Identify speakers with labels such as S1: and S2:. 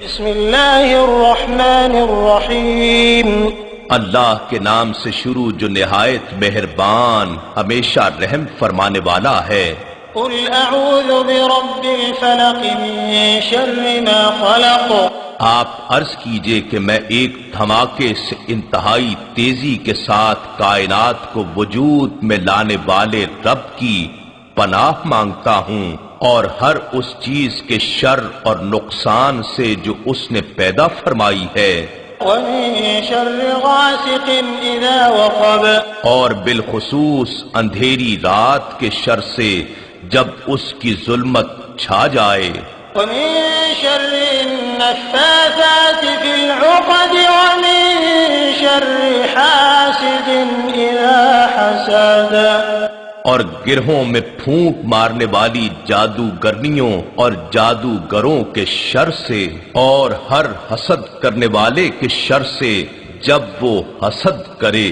S1: بسم اللہ الرحمن الرحیم۔
S2: اللہ کے نام سے شروع جو نہایت مہربان ہمیشہ رحم فرمانے والا ہے۔
S1: قل اعوذ برب الفلق من شر ما خلق۔
S2: آپ عرض کیجئے کہ میں ایک دھماکے سے انتہائی تیزی کے ساتھ کائنات کو وجود میں لانے والے رب کی پناہ مانگتا ہوں، اور ہر اس چیز کے شر اور نقصان سے جو اس نے پیدا فرمائی ہے،
S1: ومن شر غاسق اذا وقب۔ اور
S2: بالخصوص اندھیری رات کے شر سے جب اس کی ظلمت چھا جائے،
S1: ومن شر النفاثات في العقد ومن شر حاسد اذا حسد۔
S2: اور گرہوں میں پھونک مارنے والی جادوگرنیوں اور جادوگروں کے شر سے، اور ہر حسد کرنے والے کے شر سے جب وہ حسد کرے۔